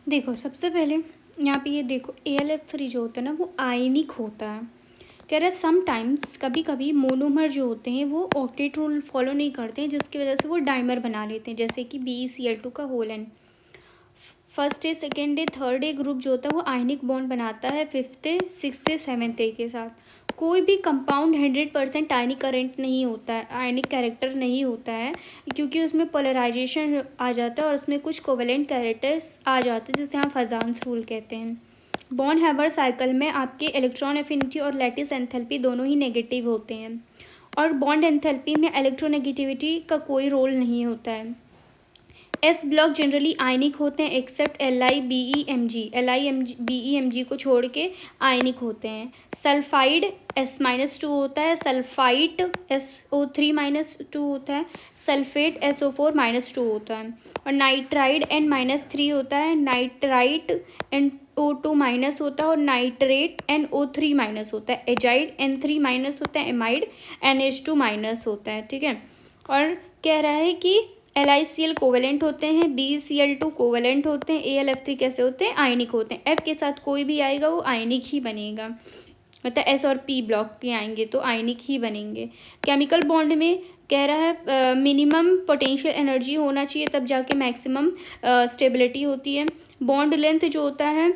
देखो सबसे पहले यहाँ पे ये देखो AlF3 जो होता है ना वो आयनिक होता है। कह रहे समटाइम्स कभी कभी मोनोमर जो होते हैं वो ऑक्टेट रूल फॉलो नहीं करते हैं, जिसकी वजह से वो डाइमर बना लेते हैं, जैसे कि BeCl2 का होल एन। First day, second day, third day group जो होता है वो आयनिक बॉन्ड बनाता है fifth day, six day, seventh day के साथ। कोई भी कंपाउंड 100% आयनिक करंट नहीं होता है, आयनिक कैरेक्टर नहीं होता है, क्योंकि उसमें पोलराइजेशन आ जाता है और उसमें कुछ कोवेलेंट कैरेक्टर्स आ जाते हैं, जिसे हम फजान्स रूल कहते हैं। बॉन्ड हैबर साइकिल में आपके इलेक्ट्रॉन एफिनिटी और लैटिस एंथैल्पी दोनों ही नेगेटिव होते हैं, और बॉन्ड एंथैल्पी में इलेक्ट्रोनेगेटिविटी का कोई रोल नहीं होता है। एस ब्लॉक जनरली आयनिक होते हैं एक्सेप्ट LiBeMg। LiBeMg को छोड़ के आयनिक होते हैं। सल्फाइड S-2 होता है, सल्फाइट SO3-2 होता है, सल्फेट SO4-2 होता है, और नाइट्राइड N-3 होता है, नाइट्राइट NO2- होता है, और नाइट्रेट NO3- होता है, एजाइड N3- होता है, एमाइड NH2- होता है। ठीक है, और कह रहा है कि LiCl कोवेलेंट होते हैं, BeCl2 कोवेलेंट होते हैं, AlF3 कैसे होते हैं, आयनिक होते हैं। F के साथ कोई भी आएगा वो आयनिक ही बनेगा, मतलब S और P ब्लॉक के आएंगे तो आयनिक ही बनेंगे। केमिकल बॉन्ड में कह रहा है मिनिमम पोटेंशियल एनर्जी होना चाहिए, तब जाके मैक्सिमम स्टेबिलिटी होती है। बॉन्ड लेंथ जो होता है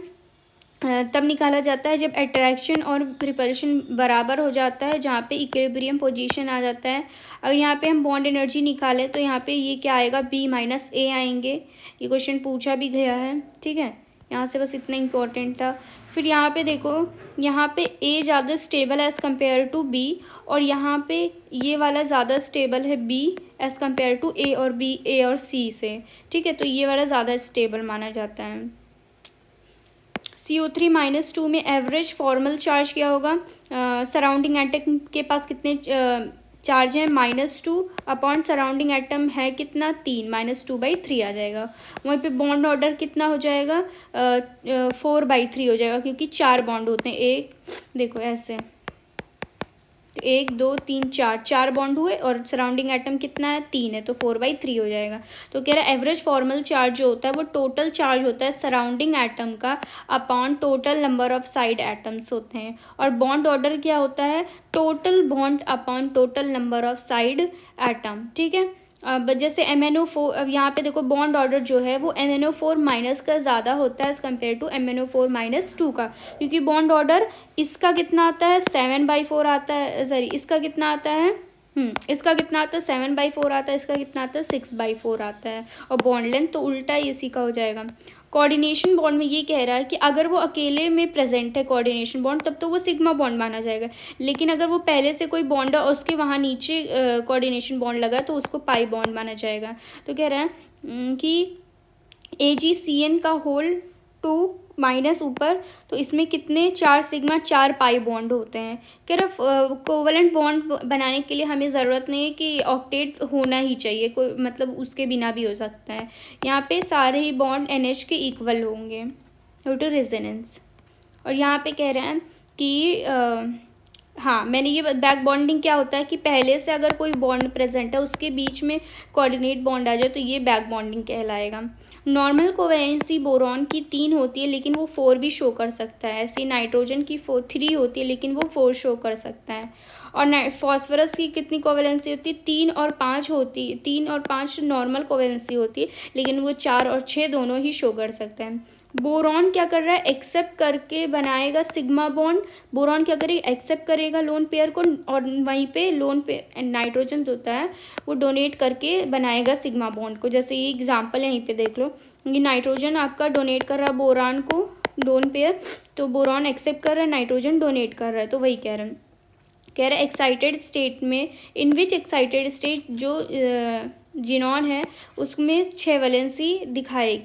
तब निकाला जाता है जब अट्रैक्शन और रिपल्शन बराबर हो जाता है, जहाँ पे इक्विलिब्रियम पोजीशन आ जाता है। अगर यहाँ पे हम बॉन्ड एनर्जी निकालें तो यहाँ पे ये क्या आएगा, B-A आएंगे। ये क्वेश्चन पूछा भी गया है। ठीक है, यहाँ से बस इतना इम्पोर्टेंट था। फिर यहाँ पे देखो, यहाँ पे A ज़्यादा स्टेबल है एज़ कम्पेयर टू B, और यहाँ पे ये वाला ज़्यादा स्टेबल है B as compare to A और C से। ठीक है, तो ये वाला ज़्यादा स्टेबल माना जाता है। CO3-2 में एवरेज फॉर्मल चार्ज क्या होगा, सराउंडिंग एटम के पास कितने चार्ज है, -2 अपॉन सराउंडिंग एटम है कितना, 3, -2/3 आ जाएगा। वहीं पे बॉन्ड ऑर्डर कितना हो जाएगा, 4/3 हो जाएगा, क्योंकि 4 बॉन्ड होते हैं। एक देखो ऐसे 1 2 3 4 बॉन्ड हुए, और सराउंडिंग एटम कितना है, 3 है, तो 4/3 हो जाएगा। तो कह रहा है एवरेज फॉर्मल चार्ज जो होता है वो टोटल चार्ज होता है सराउंडिंग एटम का upon total number of side atoms होते हैं, और बॉन्ड ऑर्डर क्या होता है, total bond upon total number of side atom. ठीक है, अब जैसे MnO4, अब यहाँ पे देखो बॉन्ड ऑर्डर जो है वो MnO4- का ज़्यादा होता है एज़ कम्पेयर टू MnO4-2 का, क्योंकि बॉन्ड ऑर्डर इसका कितना आता है, 7/4 आता है, सॉरी इसका कितना आता है, इसका कितना आता है, 7/4 आता है, इसका कितना आता है, 6/4 आता है, और बॉन्ड लेंथ तो उल्टा इसी का हो जाएगा। कोऑर्डिनेशन बॉन्ड में ये कह रहा है कि अगर वो अकेले में प्रेजेंट है कोऑर्डिनेशन बॉन्ड, तब तो वो सिग्मा बॉन्ड माना जाएगा, लेकिन अगर वो पहले से कोई बॉन्ड है और उसके वहाँ नीचे कोऑर्डिनेशन बॉन्ड लगा तो उसको पाई बॉन्ड माना जाएगा। तो कह रहा है कि AgCN का होल 2 माइनस ऊपर, तो इसमें कितने 4 सिग्मा 4 पाई बॉन्ड होते हैं। कह रहा कोवलेंट बॉन्ड बनाने के लिए हमें ज़रूरत नहीं है कि ऑक्टेट होना ही चाहिए, कोई मतलब उसके बिना भी हो सकता है। यहाँ पे सारे ही बॉन्ड NH के इक्वल होंगे ड्यू टू रेजोनेंस। और यहाँ पे कह रहे हैं कि हाँ, मैंने ये बैक बॉन्डिंग क्या होता है कि पहले से अगर कोई बॉन्ड प्रेजेंट है उसके बीच में कोऑर्डिनेट बॉन्ड आ जाए तो ये बैक बॉन्डिंग कहलाएगा। नॉर्मल कोवेलेंसी बोरॉन की 3 होती है लेकिन वो 4 भी शो कर सकता है। ऐसे नाइट्रोजन की 3 होती है लेकिन वो 4 शो कर सकता है। और फॉस्फोरस की कितनी कोवेलेंसी होती है, 3 और 5 होती है। 3 और 5 नॉर्मल कोवेलेंसी होती है लेकिन वो 4 और 6 दोनों ही शो कर सकता है। बोरॉन क्या कर रहा है, एक्सेप्ट करके बनाएगा सिग्मा बॉन्ड। बोरॉन क्या करेगा, एक्सेप्ट करेगा लोन पेयर को, और वहीं पे लोन पे नाइट्रोजन जो होता है वो डोनेट करके बनाएगा सिग्मा बॉन्ड को। जैसे ये एग्जांपल यहीं पे देख लो, ये नाइट्रोजन आपका डोनेट कर रहा है बोरॉन को लोन पेयर, तो बोरॉन एक्सेप्ट कर रहा है, नाइट्रोजन डोनेट कर रहा है, तो वही कह रहा है एक्साइटेड स्टेट में, इन विच एक्साइटेड स्टेट जो जिनॉन है उसमें 6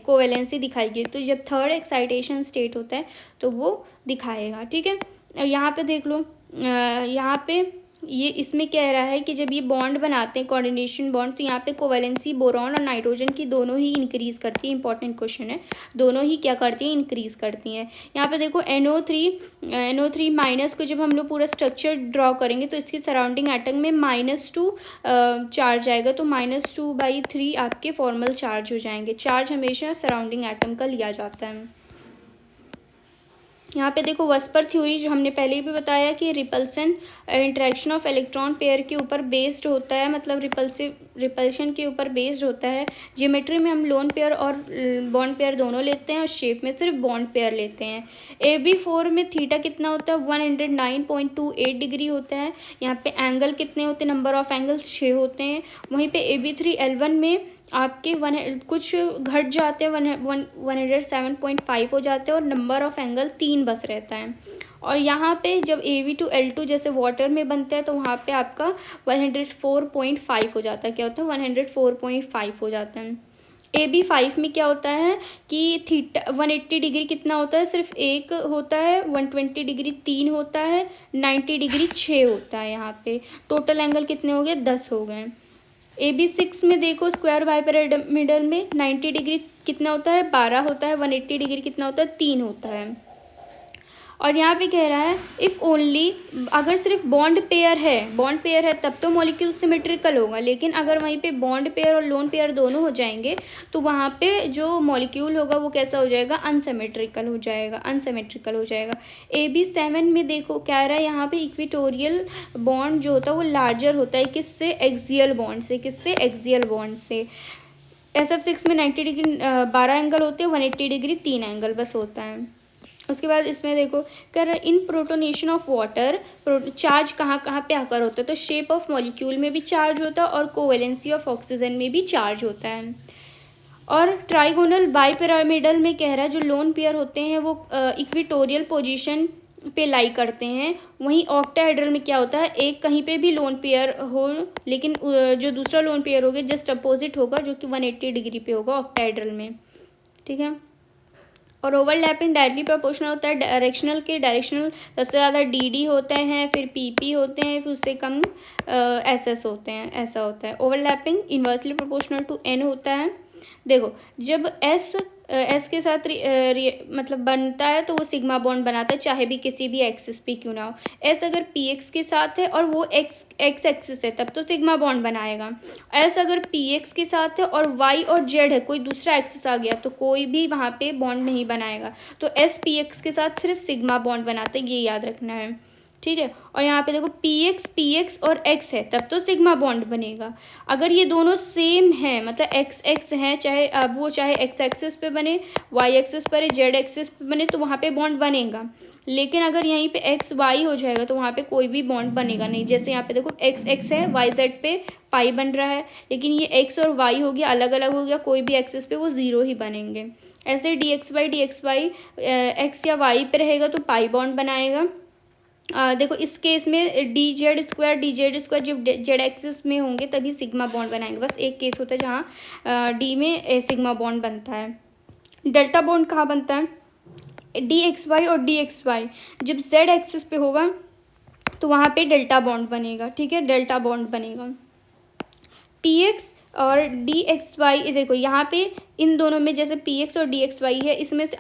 कोवेलेंसी दिखाएगी। तो जब थर्ड एक्साइटेशन स्टेट होता है तो वो दिखाएगा। ठीक है, और यहाँ पे देख लो, यहाँ पे ये इसमें कह रहा है कि जब ये बॉन्ड बनाते हैं कोऑर्डिनेशन बॉन्ड, तो यहाँ पे कोवैलेंसी बोरॉन और नाइट्रोजन की दोनों ही इंक्रीज़ करती है। इंपॉर्टेंट क्वेश्चन है, दोनों ही क्या करती हैं, इंक्रीज़ करती हैं। यहाँ पे देखो NO3 माइनस को जब हम लोग पूरा स्ट्रक्चर ड्रॉ करेंगे तो इसकी सराउंडिंग एटम में -2 चार्ज आएगा, तो -2/3 आपके फॉर्मल चार्ज हो जाएंगे। चार्ज हमेशा सराउंडिंग एटम का लिया जाता है। यहाँ पे देखो वस्पर थ्योरी जो हमने पहले भी बताया कि repulsion interaction of electron pair के ऊपर बेस्ड होता है, मतलब रिपल्शन के ऊपर बेस्ड होता है। ज्योमेट्री में हम लोन पेयर और बॉन्ड पेयर दोनों लेते हैं और शेप में सिर्फ बॉन्ड पेयर लेते हैं। AB4 में थीटा कितना होता है, 109.28 डिग्री होता है। यहाँ पे एंगल कितने होते हैं, नंबर ऑफ एंगल्स 6 होते हैं। वहीं पे AB3L1 में आपके कुछ घट जाते हैं, 107.5 हो जाते हैं और नंबर ऑफ एंगल 3 बस रहता है। और यहाँ पे जब AB2L2 जैसे वाटर में बनता है तो वहाँ पे आपका 104.5 हो जाता है। क्या होता है, 104.5 हो जाता है। AB5 में क्या होता है कि थीटा 180 डिग्री कितना होता है, सिर्फ एक होता है। 120 डिग्री 3 होता है। 90 डिग्री 6 होता है। यहाँ पे टोटल एंगल कितने हो गए, 10 हो गए। AB6 में देखो स्क्वायर बाइपिरामिडल में 90 डिग्री कितना होता है, 12 होता है। 180 डिग्री कितना होता है, 3 होता है। और यहाँ पे कह रहा है इफ़ ओनली, अगर सिर्फ बॉन्ड पेयर है तब तो मॉलिक्यूल सिमेट्रिकल होगा, लेकिन अगर वहीं पे बॉन्ड पेयर और लोन पेयर दोनों हो जाएंगे तो वहाँ पे जो मॉलिक्यूल होगा वो कैसा हो जाएगा, अनसिमेट्रिकल हो जाएगा। AB7 में देखो कह रहा है यहाँ पे इक्वेटोरियल बॉन्ड जो होता है वो लार्जर होता है, किससे, एक्सियल बॉन्ड से। SF6 में 90 डिग्री 12 एंगल होते हैं, 180 डिग्री 3 एंगल बस होता है। उसके बाद इसमें देखो कर इन प्रोटोनेशन ऑफ वाटर चार्ज कहाँ पे आकर होता है, तो शेप ऑफ मॉलिक्यूल में भी चार्ज होता है और कोवैलेंसी ऑफ ऑक्सीजन में भी चार्ज होता है। और ट्राइगोनल बाइपिरामिडल में कह रहा है जो लोन पेयर होते हैं वो इक्वेटोरियल पोजीशन पे लाई करते हैं। वहीं ऑक्टाहेड्रल में क्या होता है, एक कहीं पे भी लोन पेयर हो लेकिन जो दूसरा लोन पेयर होगा जस्ट अपोजिट होगा, जो कि 180 डिग्री पे होगा ऑक्टाहेड्रल में। ठीक है। और ओवरलैपिंग डायरेक्टली प्रोपोर्शनल होता है। डायरेक्शनल सबसे ज़्यादा DD होते हैं, फिर PP होते हैं, फिर उससे कम SS होते हैं, ऐसा होता है। Overlapping inversely proportional to N होता है। देखो जब S के साथ मतलब बनता है तो वो सिग्मा बॉन्ड बनाता है, चाहे भी किसी भी एक्सिस पे क्यों ना हो। S अगर PX के साथ है और वो X एक्सिस है तब तो सिग्मा बॉन्ड बनाएगा। S अगर PX के साथ है और Y और Z है, कोई दूसरा एक्सिस आ गया तो कोई भी वहाँ पे बॉन्ड नहीं बनाएगा। तो S PX के साथ सिर्फ सिग्मा बॉन्ड बनाता है, ये याद रखना है। ठीक है। और यहाँ पे देखो PX और X है तब तो सिग्मा बॉन्ड बनेगा। अगर ये दोनों सेम है, मतलब XX है, चाहे अब वो चाहे X एक्सिस पे बने, Y एक्सिस पर, Z एक्सिस पे बने, तो वहाँ पे बॉन्ड बनेगा। लेकिन अगर यहीं पे XY हो जाएगा तो वहाँ पे कोई भी बॉन्ड बनेगा नहीं। जैसे यहाँ पे देखो XX है, YZ पे पाई बन रहा है, लेकिन ये X और Y हो गया, अलग अलग हो गया, कोई भी एक्सिस पे वो 0 ही बनेंगे। ऐसे DXY X या Y पे रहेगा तो पाई बॉन्ड बनाएगा। देखो इस केस में DZ स्क्वायर जब Z एक्सिस में होंगे तभी सिग्मा बॉन्ड बनाएंगे। बस एक केस होता है जहाँ D में सिग्मा बॉन्ड बनता है। डेल्टा बॉन्ड कहाँ बनता है, DXY और DXY जब Z एक्सिस पे होगा तो वहाँ पे डेल्टा बॉन्ड बनेगा। ठीक है, डेल्टा बॉन्ड बनेगा। PX और DXY देखो यहाँ पे इन दोनों में जैसे PX और DXY है, इसमें से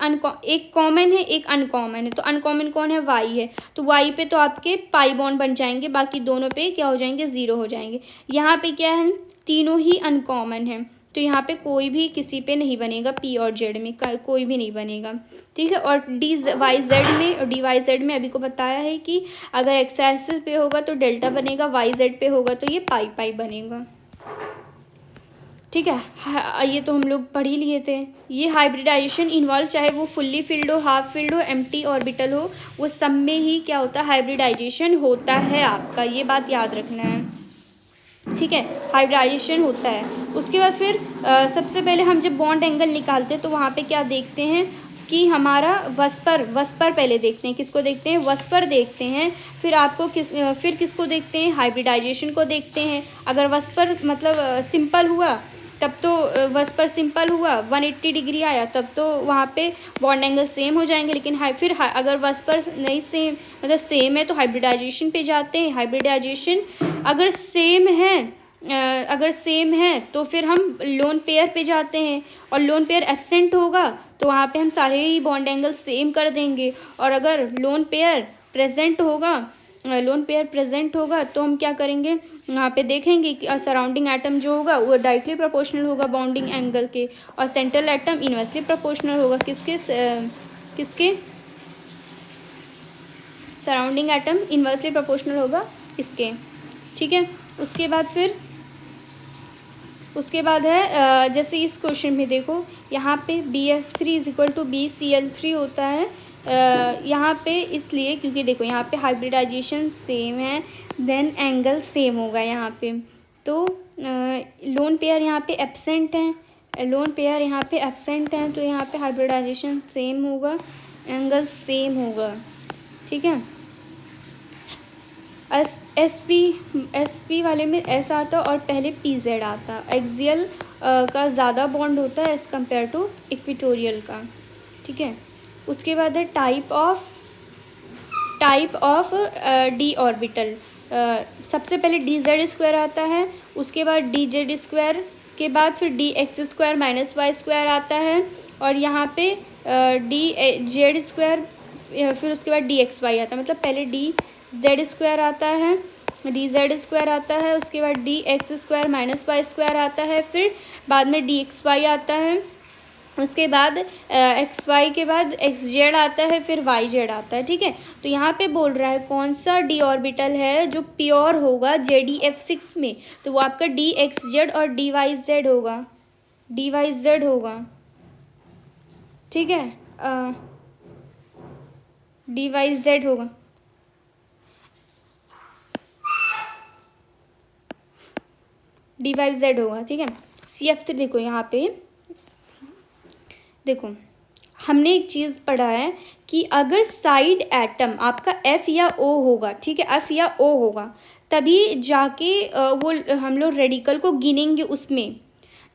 एक कॉमन है एक अनकॉमन है। तो अनकॉमन कौन है, Y है, तो Y पे तो आपके पाई बॉन्ड बन जाएंगे, बाकी दोनों पे क्या हो जाएंगे, 0 हो जाएंगे। यहाँ पे क्या है, तीनों ही अनकॉमन है, तो यहाँ पे कोई भी किसी पे नहीं बनेगा, P और Z में कोई भी नहीं बनेगा। ठीक है। और DYZ में और DYZ में अभी को बताया है कि अगर X एक्सिस पे होगा तो डेल्टा बनेगा, YZ पे होगा तो ये पाई बनेगा। ठीक है, ये तो हम लोग पढ़ ही लिए थे। ये हाइब्रिडाइजेशन इन्वॉल्व, चाहे वो फुल्ली फिल्ड हो, हाफ फिल्ड हो, एम्प्टी ऑर्बिटल हो, वो सब में ही क्या होता है, हाइब्रिडाइजेशन होता है आपका, ये बात याद रखना है। ठीक है, हाइब्रिडाइजेशन होता है। उसके बाद फिर सबसे पहले हम जब बॉन्ड एंगल निकालते हैं तो वहाँ पे क्या देखते हैं कि हमारा वस्पर पहले देखते हैं। किसको देखते हैं, वस्पर देखते हैं। फिर आपको किसको देखते हैं, हाइब्रिडाइजेशन को देखते हैं। अगर वस्पर मतलब सिंपल हुआ तब तो वस पर सिंपल हुआ, 180 डिग्री आया, तब तो वहाँ पे बॉन्ड एंगल सेम हो जाएंगे। लेकिन अगर वस पर नहीं सेम, मतलब सेम है, तो हाइब्रिडाइजेशन पे जाते हैं। हाइब्रिडाइजेशन अगर सेम है तो फिर हम लोन पेयर पे जाते हैं, और लोन पेयर एब्सेंट होगा तो वहाँ पे हम सारे ही बॉन्ड एंगल सेम कर देंगे। और अगर लोन पेयर प्रेजेंट होगा तो हम क्या करेंगे, वहाँ पे देखेंगे कि सराउंडिंग एटम जो होगा वो डायरेक्टली प्रोपोर्शनल होगा बॉन्डिंग एंगल के, और सेंट्रल एटम इनवर्सली प्रोपोर्शनल होगा किसके सराउंडिंग एटम इनवर्सली प्रोपोर्शनल होगा इसके। ठीक है, उसके बाद है जैसे इस क्वेश्चन में देखो, यहाँ पे BF3 = BCl3 होता है। यहाँ पे इसलिए क्योंकि देखो यहाँ पे हाइब्रिडाइजेशन सेम है, देन एंगल सेम होगा यहाँ पे। तो लोन पेयर यहाँ पे एब्सेंट हैं, तो यहाँ पे हाइब्रिडाइजेशन सेम होगा, एंगल सेम होगा। ठीक है, एस पी वाले में एस आता और पहले PZ आता। एक्सियल का ज़्यादा बॉन्ड होता है एज़ कम्पेयर टू इक्वेटोरियल का। ठीक है, उसके बाद है टाइप ऑफ डी ऑर्बिटल। सबसे पहले DZ² आता है, उसके बाद DZ² के बाद फिर DX² -Y² आता है, और यहाँ पे DZ², फिर उसके बाद DXY आता है। मतलब पहले DZ² आता है, उसके बाद DX² -Y² आता है, फिर बाद में DXY आता है, उसके बाद XY के बाद XZ आता है, फिर YZ आता है। ठीक है, तो यहाँ पे बोल रहा है कौन सा डी ऑर्बिटल है जो प्योर होगा JDF6 में, तो वो आपका DXZ और DYZ होगा। ठीक है, DYZ होगा। DYZ होगा। ठीक है, CF3 देखो, यहाँ पे देखो हमने एक चीज़ पढ़ा है कि अगर साइड एटम आपका F या O होगा, ठीक है, F या O होगा, तभी जाके वो हम लोग रेडिकल को गिनेंगे उसमें।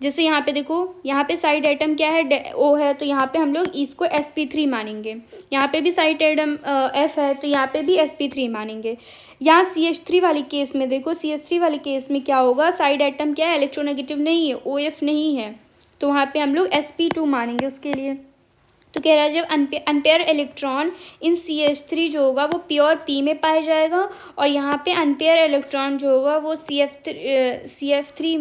जैसे यहाँ पे देखो, यहाँ पे साइड एटम क्या है, O है, तो यहाँ पे हम लोग इसको sp3 मानेंगे। यहाँ पे भी साइड एटम F है, तो यहाँ पे भी sp3 मानेंगे। यहाँ CH3 वाली केस में देखो, CH3 वाली केस में क्या होगा, साइड एटम क्या है, इलेक्ट्रोनेगेटिव नहीं है, OF नहीं है, तो वहाँ पे हम लोग sp2 मानेंगे उसके लिए। तो कह रहा है जब अनपेयर इलेक्ट्रॉन इन CH3 जो होगा वो प्योर P में पाया जाएगा, और यहाँ पे अनपेयर इलेक्ट्रॉन जो होगा वो CF3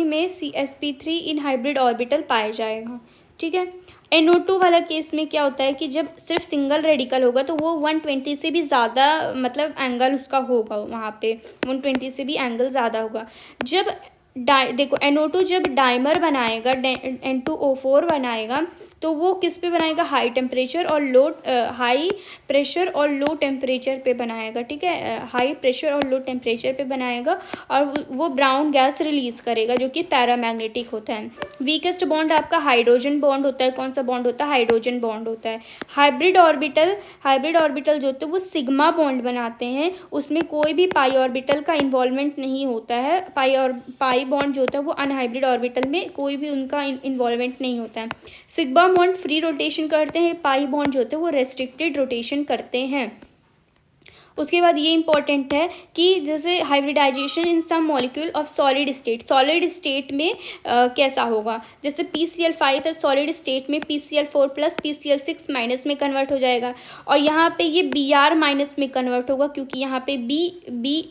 में sp3 इन हाइब्रिड ऑर्बिटल पाया जाएगा। ठीक है, NO2 वाला केस में क्या होता है कि जब सिर्फ सिंगल रेडिकल होगा तो वो 120 से भी ज़्यादा मतलब एंगल उसका होगा, वहाँ पे 120 से भी एंगल ज़्यादा होगा। जब देखो NO2 जब डाइमर बनाएगा, N2O4 बनाएगा, तो वो किस पे बनाएगा, हाई प्रेशर और लो टेम्परेचर पे बनाएगा। ठीक है, हाई प्रेशर और लो टेम्परेचर पे बनाएगा, और वो ब्राउन गैस रिलीज करेगा जो कि पैरामैग्नेटिक होता है। वीकेस्ट बॉन्ड आपका हाइड्रोजन बॉन्ड होता है। कौन सा बॉन्ड होता है, हाइड्रोजन बॉन्ड होता है। हाइब्रिड ऑर्बिटल जो होते हैं वो सिग्मा बॉन्ड बनाते हैं, उसमें कोई भी पाई ऑर्बिटल का इन्वॉल्वमेंट नहीं होता है। पाई बॉन्ड जो होता है वो अनहाइब्रिड ऑर्बिटल में कोई भी उनका इन्वॉल्वमेंट नहीं होता है। सिग्मा बॉन्ड फ्री रोटेशन करते हैं, पाई बॉन्ड जो होते हैं वो रेस्ट्रिक्टेड रोटेशन करते हैं। उसके बाद ये इंपॉर्टेंट है कि जैसे hybridisation in some molecule of solid state में कैसा होगा। जैसे PCl5 है सॉलिड स्टेट में, PCl4 + PCl6 - में कन्वर्ट हो जाएगा, और यहाँ पे ये Br- में कन्वर्ट होगा, क्योंकि यहाँ पे Br-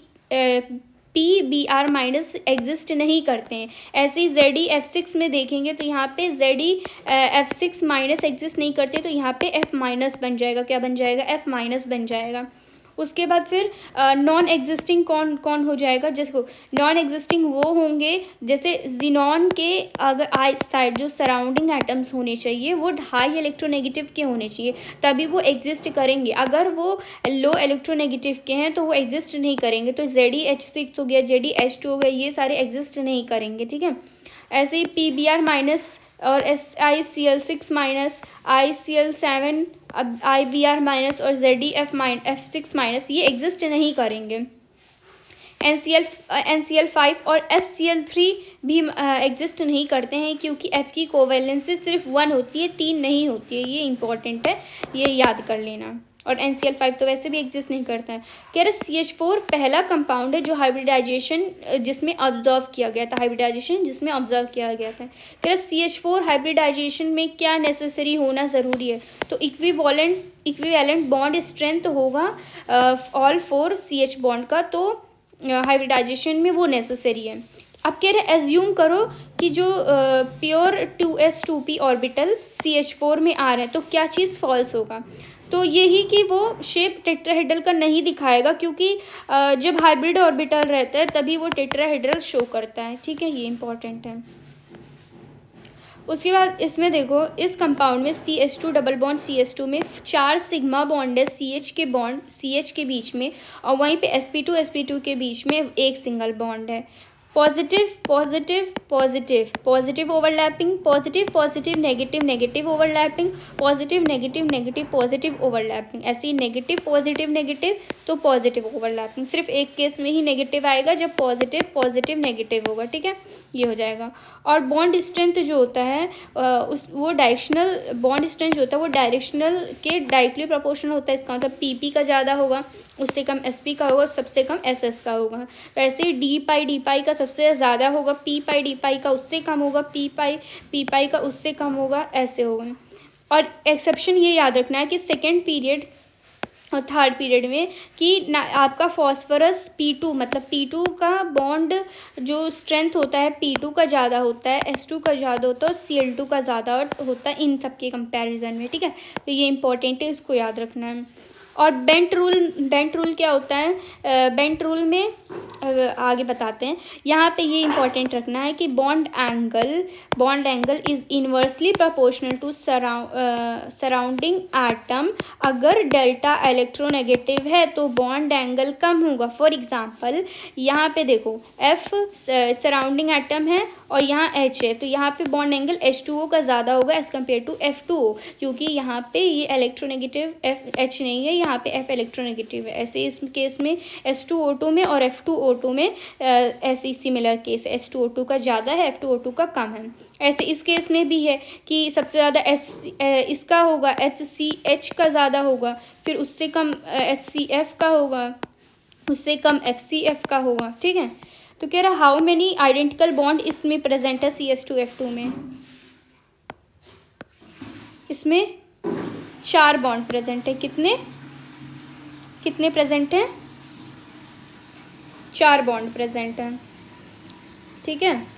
एग्जिस्ट नहीं करते हैं। ऐसे ही ZeF6 में देखेंगे तो यहाँ पे ZeF6- एग्जिस्ट नहीं करते, तो यहाँ पे F- बन जाएगा। क्या बन जाएगा, F- बन जाएगा। उसके बाद फिर नॉन एग्जिस्टिंग कौन हो जाएगा। जैसे नॉन एग्जिस्टिंग वो होंगे जैसे जिनॉन के अगर आई साइड जो सराउंडिंग एटम्स होने चाहिए वो हाई इलेक्ट्रोनेगेटिव के होने चाहिए, तभी वो एग्जिस्ट करेंगे। अगर वो लो इलेक्ट्रोनेगेटिव के हैं तो वो एग्जिस्ट नहीं करेंगे। तो ZeH6 हो गया, ZeH2 हो गया, ये सारे एग्जिस्ट नहीं करेंगे। ठीक है, ऐसे ही PBr- और SiCl6- ICl7 IBr- और ZeF6- ये एग्जिस्ट नहीं करेंगे। NCl5 और HCl3 भी एग्जिस्ट नहीं करते हैं, क्योंकि F की कोवैलेंसी सिर्फ 1 होती है, 3 नहीं होती है। ये इंपॉर्टेंट है, ये याद कर लेना। और NCl5 तो वैसे भी एग्जिस्ट नहीं करता है। कह रहे CH4 पहला कंपाउंड है जो हाइब्रिडाइजेशन जिसमें ऑब्जर्व किया गया था, हाइब्रिडाइजेशन जिसमें ऑब्जर्व किया गया था। कह रहे CH4 हाइब्रिडाइजेशन में क्या नेसेसरी होना ज़रूरी है, तो इक्विवेलेंट बॉन्ड स्ट्रेंथ होगा ऑल 4 CH बॉन्ड का, तो हाइब्रिडाइजेशन में वो नेसेसरी है। अब कह रहे एज्यूम करो कि जो प्योर 2s2p ऑर्बिटल CH4 में आ रहे हैं, तो क्या चीज़ फॉल्स होगा, तो यही कि वो शेप टेट्राहेड्रल का नहीं दिखाएगा, क्योंकि जब हाइब्रिड ऑर्बिटल रहता है तभी वो टेट्राहेड्रल शो करता है। ठीक है, ये इंपॉर्टेंट है। उसके बाद इसमें देखो, इस कंपाउंड में CH2 डबल बॉन्ड CH2 में 4 सिग्मा बॉन्ड है CH के बीच में, और वहीं पे sp2 के बीच में एक सिंगल बॉन्ड है। Positive positive positive positive overlapping, positive positive negative negative overlapping, positive negative negative positive overlapping. ऐसे ही नेगेटिव पॉजिटिव नेगेटिव तो पॉजिटिव ओवरलैपिंग। सिर्फ एक केस में ही नेगेटिव आएगा, जब पॉजिटिव पॉजिटिव नेगेटिव होगा। ठीक है, ये हो जाएगा। और बॉन्ड स्ट्रेंथ जो होता है वो डायरेक्शनल बॉन्ड स्ट्रेंथ जो होता है वो डायरेक्शनल के डायरेक्टली प्रोपोर्शनल होता है। इसका मतलब PP का ज़्यादा होगा, उससे कम SP का होगा, सबसे कम SS का होगा। तो ऐसे ही D पाई का सबसे ज़्यादा होगा, P पाई का उससे कम होगा, P पाई का उससे कम होगा, ऐसे होगा। और एक्सेप्शन ये याद रखना है कि सेकेंड पीरियड और थर्ड पीरियड में कि ना आपका फॉस्फोरस P2 मतलब P2 का बॉन्ड जो स्ट्रेंथ होता है P2 का ज़्यादा होता है, S2 का ज़्यादा होता है और Cl2 का ज़्यादा होता है इन सब के कंपैरिजन में। ठीक है, तो ये इंपॉर्टेंट है, इसको याद रखना है। और बेंट रूल क्या होता है, बेंट रूल में आगे बताते हैं। यहाँ पे ये इंपॉर्टेंट रखना है कि bond angle is inversely proportional to surrounding atom. अगर डेल्टा इलेक्ट्रोनेगेटिव है तो बॉन्ड एंगल कम होगा। फॉर एग्जांपल यहाँ पे देखो, F सराउंडिंग एटम है और यहाँ H है, तो यहाँ पे बॉन्ड एंगल H2O का ज़्यादा होगा एज़ कम्पेयर टू F2O, क्योंकि यहाँ पे ये इलेक्ट्रोनेगेटिव H नहीं है, यहाँ पे F इलेक्ट्रोनेगेटिव है। ऐसे इस केस में H2O2 में और F2O2 में ऐसे सिमिलर केस है, H2O2 का ज़्यादा है, F2O2 का कम है। ऐसे इस केस में भी है कि सबसे ज़्यादा इसका होगा, HCH का ज़्यादा होगा, फिर उससे कम HCF का होगा, उससे कम FCF का होगा। ठीक है, तो कह रहा हाउ मेनी आइडेंटिकल बॉन्ड इसमें प्रेजेंट है CH2F2 में। इसमें 4 बॉन्ड प्रेजेंट है। कितने प्रेजेंट हैं? 4 बॉन्ड प्रेजेंट हैं। ठीक है,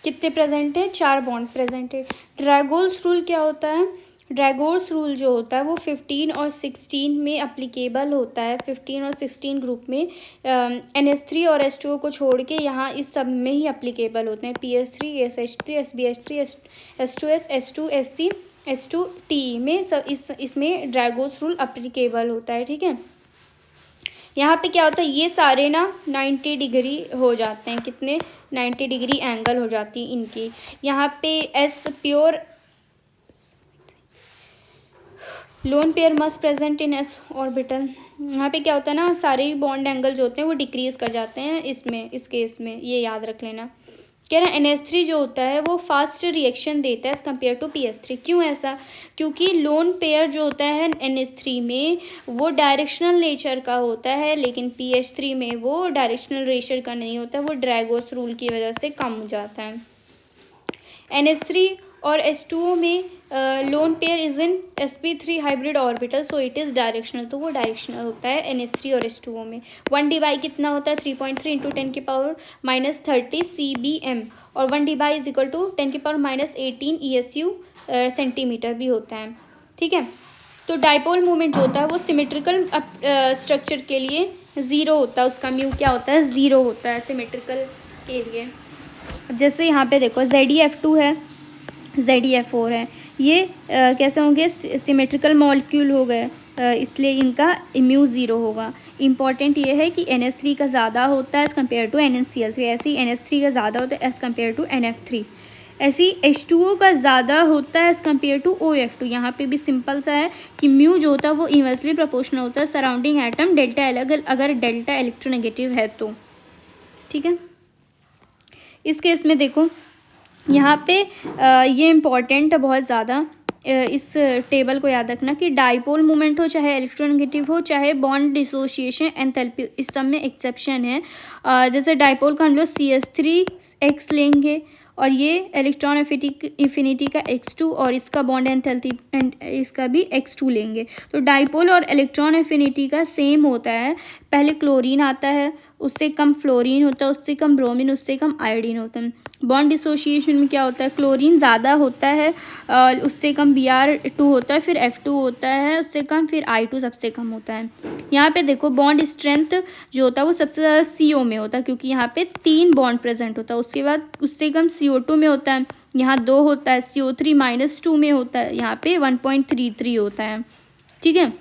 कितने प्रेजेंट है? 4 बॉन्ड प्रेजेंट है। ड्रैगोल्स रूल क्या होता है? ड्रैगोल्स रूल जो होता है वो 15 और 16 में अप्लीकेबल होता है। 15 और 16 ग्रुप में NH3 और H2O को छोड़ के यहाँ इस सब में ही अप्लीकेबल होते हैं। PS3 SH3 SBH3 S2S S2 SC S2T में सब इसमें ड्रैगोल्स रूल अप्लीकेबल होता है। ठीक है, यहाँ पे क्या होता है, ये सारे ना 90 डिग्री हो जाते हैं। कितने? 90 डिग्री एंगल हो जाती है इनकी। यहाँ पे S pure lone pair must present in S orbital. यहाँ पे क्या होता है ना, सारे बॉन्ड एंगल जो होते हैं वो डिक्रीज कर जाते हैं इसमें, इस केस में, ये याद रख लेना। कह रहा है NH3 जो होता है वो फास्ट रिएक्शन देता है एज कम्पेयर टू PH3। क्यों ऐसा? क्योंकि लोन पेयर जो होता है NH3 में वो डायरेक्शनल नेचर का होता है, लेकिन PH3 में वो डायरेक्शनल नेचर का नहीं होता, वो ड्रैगोस रूल की वजह से कम हो जाता है। NH3 और H2O में lone pair is in sp3 hybrid orbital, so it is directional, तो वो डायरेक्शनल होता है NH3 और H2O में। 1d कितना होता है? 3.3 इंटू 10⁻⁻30 cbm, और 1d is equal to 10⁻⁻18 ESU centimetre भी होता है। ठीक है, तो डाइपोल मोमेंट जो होता है वो सिमेट्रिकल स्ट्रक्चर के लिए ज़ीरो होता है, उसका म्यू क्या होता है? ज़ीरो होता है सिमेट्रिकल के लिए। जैसे यहाँ पे देखो ZeF2 है, ZeF4 है, ये कैसे होंगे? सिमेट्रिकल मॉलिक्यूल हो गए, इसलिए इनका म्यू ज़ीरो होगा। इम्पॉर्टेंट ये है कि NH3 का ज़्यादा होता है एज़ कम्पेयर टू NaCl3, ऐसे ही NH3 का ज़्यादा होता है एज़ कम्पेयर टू NF3, ऐसे ही H2O का ज़्यादा होता है एज़ कम्पेयर टू OF2। यहाँ पे भी सिंपल सा है कि म्यू जो होता है वो इन्वर्सली प्रोपोर्शनल होता है सराउंडिंग एटम डेल्टा अगर डेल्टा इलेक्ट्रोनेगेटिव है तो। ठीक है, इस केस में देखो यहाँ पे ये इम्पॉर्टेंट है बहुत ज़्यादा, इस टेबल को याद रखना कि डाइपोल मोमेंट हो, चाहे इलेक्ट्रोनेगेटिव हो, चाहे बॉन्ड डिसोसिएशन एंथैल्पी, इस सब में एक्सेप्शन है। जैसे डाइपोल का हम लोग CH3x लेंगे, और ये इलेक्ट्रॉन एफिनिटी का x2, और इसका बॉन्ड एंथैल्पी इसका भी x2 लेंगे। तो डाइपोल और इलेक्ट्रॉन एफिनिटी का सेम होता है, पहले क्लोरीन आता है, उससे कम फ्लोरीन होता है, उससे कम ब्रोमीन, उससे कम आयोडीन होता है। बॉन्ड डिसोसिएशन में क्या होता है? क्लोरीन ज़्यादा होता है, उससे कम Br2 होता है, फिर F2 होता है, उससे कम फिर I2 सबसे कम होता है। यहाँ पे देखो बॉन्ड स्ट्रेंथ जो होता है वो सबसे ज़्यादा CO में होता है, क्योंकि यहाँ पे 3 बॉन्ड प्रेजेंट होता है, उसके बाद उससे कम CO2 में होता है, यहाँ 2 होता है, CO3-2 में होता है, यहाँ पे 1.33 होता है। ठीक है,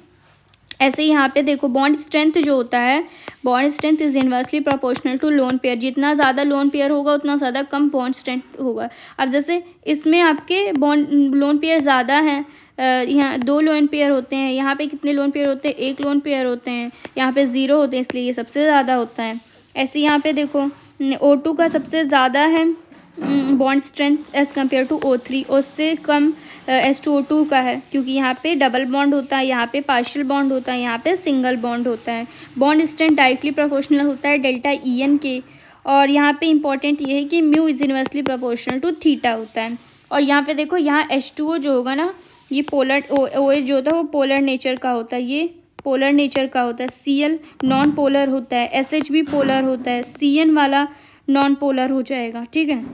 ऐसे ही यहाँ पे देखो बॉन्ड स्ट्रेंथ जो होता है, bond strength is inversely proportional to lone pair. जितना ज़्यादा लोन पेयर होगा उतना ज़्यादा कम बॉन्ड स्ट्रेंथ होगा। अब जैसे इसमें आपके बॉन्ड लोन पेयर ज़्यादा हैं, यहाँ 2 लोन पेयर होते हैं, यहाँ पे कितने लोन पेयर होते हैं? 1 लोन पेयर होते हैं, यहाँ पे 0 होते हैं, इसलिए ये सबसे ज़्यादा होता है। ऐसे यहाँ पे देखो O2 का सबसे ज़्यादा है bond strength as compare to O3, उससे कम H2O2 का है, क्योंकि यहाँ पे डबल बॉन्ड होता है, यहाँ पे पार्शियल बॉन्ड होता है, यहाँ पे सिंगल बॉन्ड होता है। बॉन्ड स्ट्रेंथ डायरेक्टली प्रोपोर्शनल होता है डेल्टा EN के, और यहाँ पे इंपॉर्टेंट ये है कि mu is inversely proportional to theta होता है। और यहाँ पे देखो यहाँ H2O जो होगा ना, ये पोलर OH जो होता है वो पोलर नेचर का होता है, ये पोलर नेचर का होता है। Cl नॉन पोलर होता है, SH भी पोलर होता है, Cn वाला नॉन पोलर हो जाएगा। ठीक है,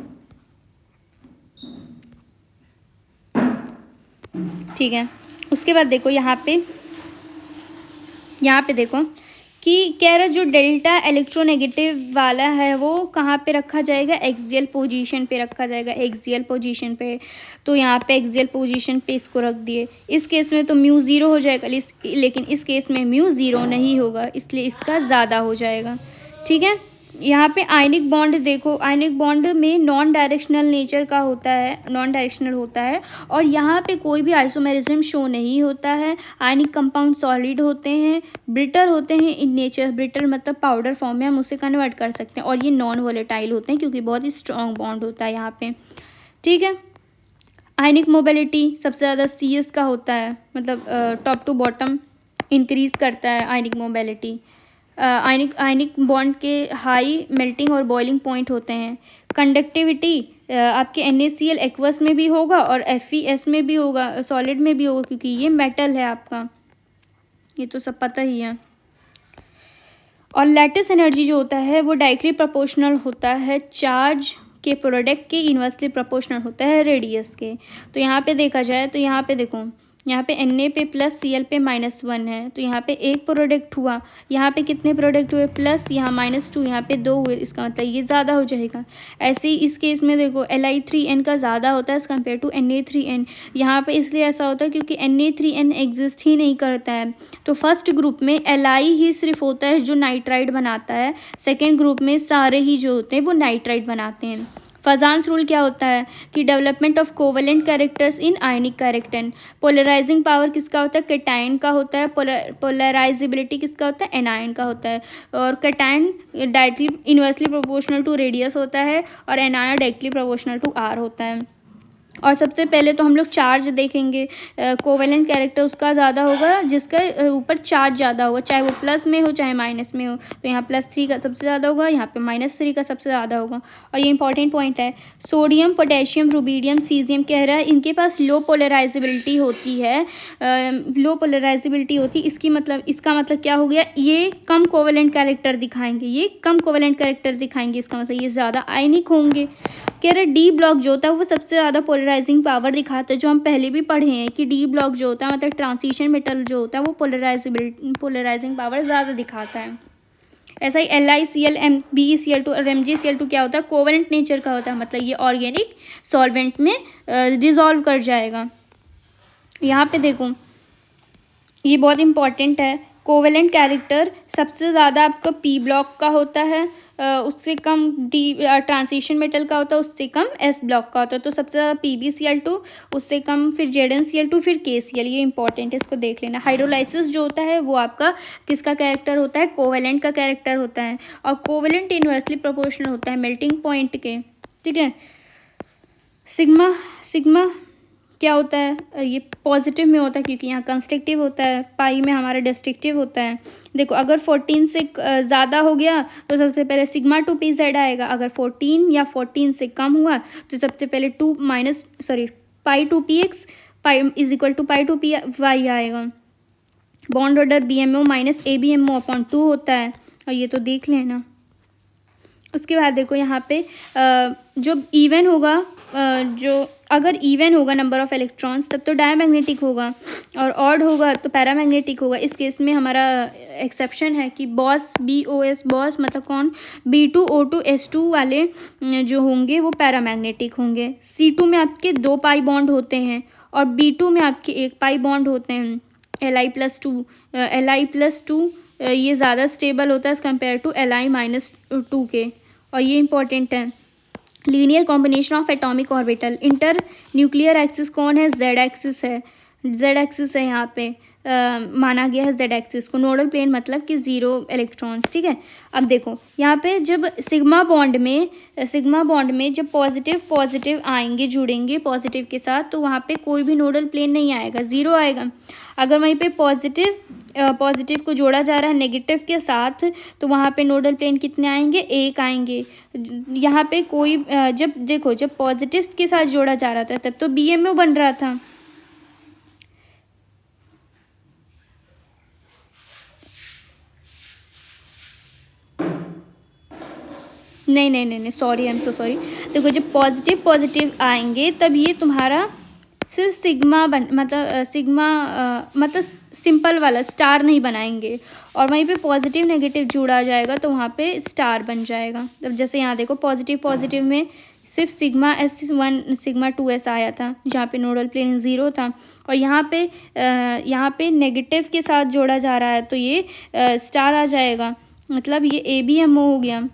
ठीक है। उसके बाद देखो यहाँ पे देखो कि कह रहा जो डेल्टा इलेक्ट्रोनेगेटिव वाला है वो कहाँ पे रखा जाएगा? एक्सियल पोजीशन पे रखा जाएगा, एक्सियल पोजीशन पे। तो यहाँ पे एक्सियल पोजीशन पे इसको रख दिए। इस केस में तो म्यू 0 हो जाएगा, लेकिन इस केस में म्यू 0 नहीं होगा, इसलिए इसका ज़्यादा हो जाएगा। ठीक है, यहाँ पे आयनिक बॉन्ड देखो, आयनिक बॉन्ड में नॉन डायरेक्शनल नेचर का होता है, नॉन डायरेक्शनल होता है, और यहाँ पे कोई भी आइसोमेरिज्म शो नहीं होता है। आयनिक कंपाउंड सॉलिड होते हैं, ब्रिटल होते हैं इन नेचर, ब्रिटल मतलब पाउडर फॉर्म में हम उसे कन्वर्ट कर सकते हैं, और ये नॉन वोलेटाइल होते हैं क्योंकि बहुत ही स्ट्रॉन्ग बॉन्ड होता है यहाँ पे। ठीक है, आयनिक मोबिलिटी सबसे ज़्यादा CS का होता है, मतलब टॉप टू बॉटम इंक्रीज करता है आयनिक मोबिलिटी। आयनिक बॉन्ड के हाई मेल्टिंग और बॉइलिंग पॉइंट होते हैं। कंडक्टिविटी आपके NaCl एक्वस में भी होगा और FeS में भी होगा, सॉलिड में भी होगा, क्योंकि ये मेटल है आपका, ये तो सब पता ही है। और लैटिस एनर्जी जो होता है वो डायरेक्टली प्रोपोर्शनल होता है चार्ज के प्रोडक्ट के, इन्वर्सली प्रोपोर्शनल होता है रेडियस के। तो यहाँ पे देखा जाए तो यहाँ पे देखो यहाँ पे Na पे प्लस Cl पे -1 है, तो यहाँ पे एक प्रोडक्ट हुआ, यहाँ पे कितने प्रोडक्ट हुए प्लस, यहाँ -2, यहाँ पे 2 हुए, इसका मतलब ये ज़्यादा हो जाएगा। ऐसे ही इस केस में देखो Li3n का ज़्यादा होता है एज़ कम्पेयर टू Na3n। यहाँ पे इसलिए ऐसा होता है क्योंकि Na3n एग्जिस्ट ही नहीं करता है। तो फर्स्ट ग्रुप में Li ही सिर्फ होता है जो नाइट्राइड बनाता है, सेकेंड ग्रुप में सारे ही जो होते हैं वो नाइट्राइड बनाते हैं। फजान्स रूल क्या होता है कि development of covalent characters in ionic character. Polarising power किसका होता है, कैटायन का होता है। पोलराइजिबिलिटी किसका होता है, एनायन का होता है। और cation directly inversely proportional to radius होता है और anion directly proportional to R होता है। और सबसे पहले तो हम लोग चार्ज देखेंगे। कोवेलेंट कैरेक्टर उसका ज़्यादा होगा जिसका ऊपर चार्ज ज़्यादा होगा, चाहे वो प्लस में हो चाहे माइनस में हो। तो यहाँ +3 का सबसे ज़्यादा होगा, यहाँ पे -3 का सबसे ज़्यादा होगा। और ये इंपॉर्टेंट पॉइंट है, सोडियम, पोटेशियम, रुबीडियम, सीजियम कह रहा है इनके पास लो पोलराइजिबिलिटी होती है। लो पोलराइजिबिलिटी होती इसका मतलब क्या हो गया, ये कम कोवेलेंट कैरेक्टर दिखाएंगे, ये कम कोवेलेंट कैरेक्टर दिखाएंगे, इसका मतलब ये ज़्यादा आयनिक होंगे। कह रहे डी ब्लॉक जो होता है वो सबसे ज़्यादा पोलराइजिंग पावर दिखाता है, जो हम पहले भी पढ़े हैं कि डी ब्लॉक जो होता है मतलब ट्रांजिशन मेटल जो होता है वो पोलराइजिंग पावर ज़्यादा दिखाता है। ऐसा ही LiCl, BeCl2 और MgCl2 क्या होता है, कोवेलेंट नेचर का होता है, मतलब ये ऑर्गेनिक सॉल्वेंट में डिज़ोल्व कर जाएगा। यहाँ पे देखो ये बहुत इंपॉर्टेंट है, कोवेलेंट कैरेक्टर सबसे ज़्यादा आपका P ब्लॉक का होता है, उससे कम डी ट्रांजिशन मेटल का होता है, उससे कम S ब्लॉक का होता है। तो सबसे ज़्यादा PbCl2, उससे कम फिर ZnCl2, फिर KCl। ये इंपॉर्टेंट है, इसको देख लेना। हाइड्रोलाइसिस जो होता है वो आपका किसका कैरेक्टर होता है, कोवेलेंट का कैरेक्टर होता है। और कोवेलेंट इनवर्सली प्रोपोर्शनल होता है मेल्टिंग पॉइंट के, ठीक है। सिग्मा क्या होता है, ये पॉजिटिव में होता है क्योंकि यहाँ कंस्ट्रक्टिव होता है, पाई में हमारा डिस्ट्रक्टिव होता है। देखो अगर 14 से ज़्यादा हो गया तो सबसे पहले σ2pz आएगा, अगर 14 या 14 से कम हुआ तो सबसे पहले π2px π=π2py आएगा। बॉन्ड ऑर्डर BMO - ABMO/2 होता है, और ये तो देख लेना। उसके बाद देखो यहाँ पे जो इवन होगा, अगर इवन होगा नंबर ऑफ़ इलेक्ट्रॉन्स तब तो डायमैग्नेटिक होगा, और ऑड होगा तो पैरामैग्नेटिक होगा। इस केस में हमारा एक्सेप्शन है कि BOS मतलब कौन, B2O2S2 वाले जो होंगे वो पैरामैग्नेटिक होंगे। C2 में आपके 2 पाई बॉन्ड होते हैं और B2 में आपके 1 पाई बॉन्ड होते हैं। Li+2 ये ज़्यादा स्टेबल होता है एज़ कम्पेयर टू Li-2 के, और ये इंपॉर्टेंट है। Linear combination of atomic orbital, inter nuclear axis कौन है, Z एक्सिस है, Z एक्सिस है यहाँ पे माना गया है Z एक्सिस को। नोडल प्लेन मतलब कि 0 इलेक्ट्रॉन्स, ठीक है। अब देखो यहाँ पे जब सिग्मा बॉन्ड में जब पॉजिटिव आएंगे, जुड़ेंगे पॉजिटिव के साथ, तो वहाँ पे कोई भी नोडल प्लेन नहीं आएगा, 0 आएगा। अगर वहीं पे पॉजिटिव को जोड़ा जा रहा है नेगेटिव के साथ, तो वहाँ पे नोडल प्लेन कितने आएंगे, 1 आएंगे। यहाँ पे कोई जब पॉजिटिव के साथ जोड़ा जा रहा था तब तो BMO बन रहा था। नहीं, sorry, I am so sorry. देखो जब पॉजिटिव आएंगे तब ये तुम्हारा सिर्फ सिग्मा मतलब सिंपल वाला स्टार नहीं बनाएंगे, और वहीं पे पॉजिटिव नेगेटिव जुड़ा जाएगा तो वहाँ पे स्टार बन जाएगा। अब जैसे यहाँ देखो पॉजिटिव में सिर्फ σS1 σ2s आया था, जहाँ पे नोडल प्लेन 0 था, और यहाँ पे नेगेटिव के साथ जोड़ा जा रहा है तो ये स्टार आ जाएगा, मतलब ये ABMO हो गया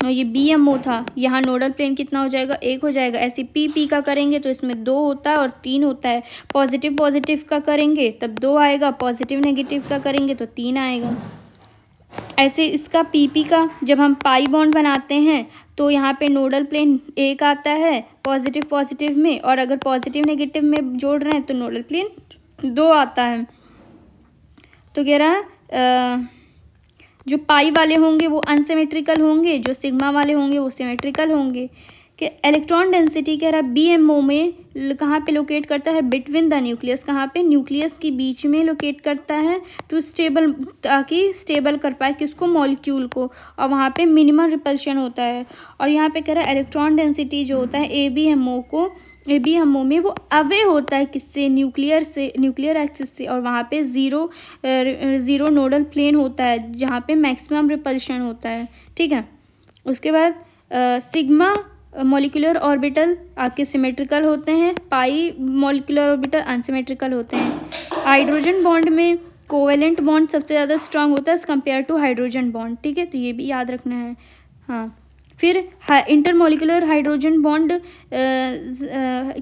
और ये BMO था। यहाँ नोडल प्लेन कितना हो जाएगा, 1 हो जाएगा। ऐसे PP का करेंगे तो इसमें 2 होता है और 3 होता है। पॉजिटिव का करेंगे तब 2 आएगा, पॉजिटिव नेगेटिव का करेंगे तो 3 आएगा। ऐसे इसका PP का जब हम पाई बॉन्ड बनाते हैं तो यहाँ पे नोडल प्लेन 1 आता है पॉजिटिव में, और अगर पॉजिटिव नेगेटिव में जोड़ रहे हैं तो नोडल प्लेन 2 आता है। तो कह रहा है जो पाई वाले होंगे वो अनसिमेट्रिकल होंगे, जो सिग्मा वाले होंगे वो सिमेट्रिकल होंगे। कि इलेक्ट्रॉन डेंसिटी कह रहा है BMO में कहाँ पे लोकेट करता है, बिटवीन द न्यूक्लियस, कहाँ पे, न्यूक्लियस के बीच में लोकेट करता है, टू स्टेबल, ताकि स्टेबल कर पाए किसको, मॉलिक्यूल को, और वहाँ पे मिनिमम रिपल्शन होता है। और यहाँ पे कह रहा है इलेक्ट्रॉन डेंसिटी जो होता है ABMO को AB HMO में वो अवे होता है किससे, न्यूक्लियर एक्सिस से, और वहाँ पे ज़ीरो नोडल प्लेन होता है जहाँ पे मैक्सिमम रिपल्शन होता है, ठीक है। उसके बाद सिग्मा मॉलिक्यूलर ऑर्बिटल आपके सिमेट्रिकल होते हैं, पाई मॉलिक्यूलर ऑर्बिटल अनसिमेट्रिकल होते हैं। हाइड्रोजन बॉन्ड में कोवेलेंट बॉन्ड सबसे ज़्यादा स्ट्रांग होता है as compare to hydrogen bond, ठीक है, तो ये भी याद रखना है। हाँ, फिर इंटरमोलिकुलर हाइड्रोजन बॉन्ड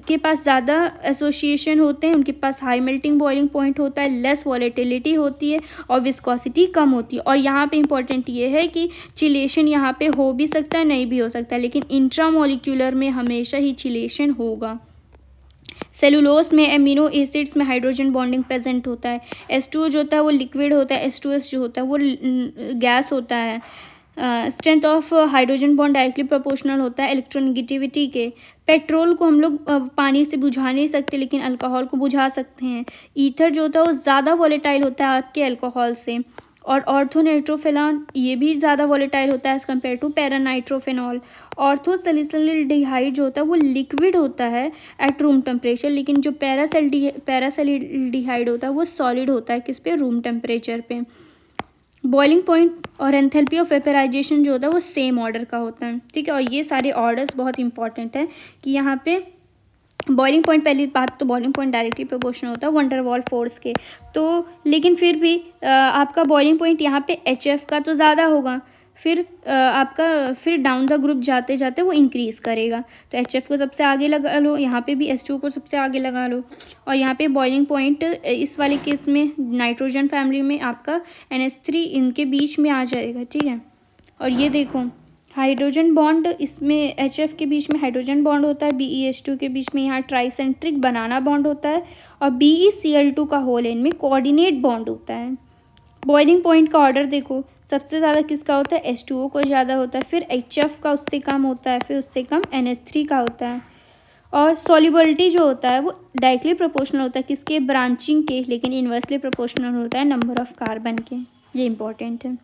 के पास ज़्यादा एसोसिएशन होते हैं, उनके पास हाई मेल्टिंग बॉइलिंग पॉइंट होता है, लेस वॉलेटिलिटी होती है और विस्कोसिटी कम होती है। और यहाँ पे इंपॉर्टेंट ये है कि चिलेशन यहाँ पे हो भी सकता है, नहीं भी हो सकता है, लेकिन इंट्रामोलिक्यूलर में हमेशा ही चिलेशन होगा। सेलुलोस में एमिनो एसिड्स में हाइड्रोजन बॉन्डिंग प्रेजेंट होता है। H2O जो होता है वो लिक्विड होता है, H2S जो होता है वो गैस होता है। Strength of hydrogen bond directly proportional होता है इलेक्ट्रोनेगेटिविटी के। पेट्रोल को हम लोग पानी से बुझा नहीं सकते, लेकिन अल्कोहल को बुझा सकते हैं। ईथर जो होता है वो ज़्यादा वॉलेटाइल होता है आपके अल्कोहल से। और ऑर्थोनाइट्रोफिनॉल ये भी ज़्यादा वॉलेटाइल होता है एज़ कम्पेयर टू पैरानाइट्रोफिनॉल। ऑर्थोसैलिसिलडिहाइड जो होता है वो लिक्विड होता है एट रूम टेम्परेचर, लेकिन जो पैरासैलिडिहाइड होता है वो सॉलिड होता है किस पे, रूम टेम्परेचर पे। बॉइलिंग पॉइंट और एंथैल्पी ऑफ वेपराइजेशन जो होता है वो सेम ऑर्डर का होता है, ठीक है। और ये सारे ऑर्डर्स बहुत इंपॉर्टेंट है कि यहाँ पे बॉइलिंग पॉइंट, पहली बात तो बॉइलिंग पॉइंट डायरेक्टली प्रोपोर्शनल होता है वंडर वॉल फोर्स के, तो लेकिन फिर भी आपका बॉइलिंग पॉइंट यहाँ पे HF का तो ज़्यादा होगा, फिर आपका फिर डाउन द ग्रुप जाते जाते वो इंक्रीज़ करेगा, तो HF को सबसे आगे लगा लो, यहाँ पे भी H2O को सबसे आगे लगा लो। और यहाँ पे बॉइलिंग पॉइंट इस वाले केस में नाइट्रोजन फैमिली में आपका NH3 इनके बीच में आ जाएगा, ठीक है। और ये देखो हाइड्रोजन बॉन्ड, इसमें HF के बीच में हाइड्रोजन बॉन्ड होता है, BeH2 के बीच में यहाँ ट्राइसेंट्रिक बनाना बॉन्ड होता है, और BeCl2 का होल एन में कोऑर्डिनेट बॉन्ड होता है। बॉइलिंग पॉइंट का ऑर्डर देखो, सबसे ज़्यादा किसका होता है, H2O को ज़्यादा होता है, फिर HF का उससे कम होता है, फिर उससे कम NH3 का होता है। और सॉल्युबिलिटी जो होता है वो डायरेक्टली प्रोपोर्शनल होता है किसके, ब्रांचिंग के, लेकिन इन्वर्सली प्रोपोर्शनल होता है नंबर ऑफ़ कार्बन के। ये इंपॉर्टेंट है।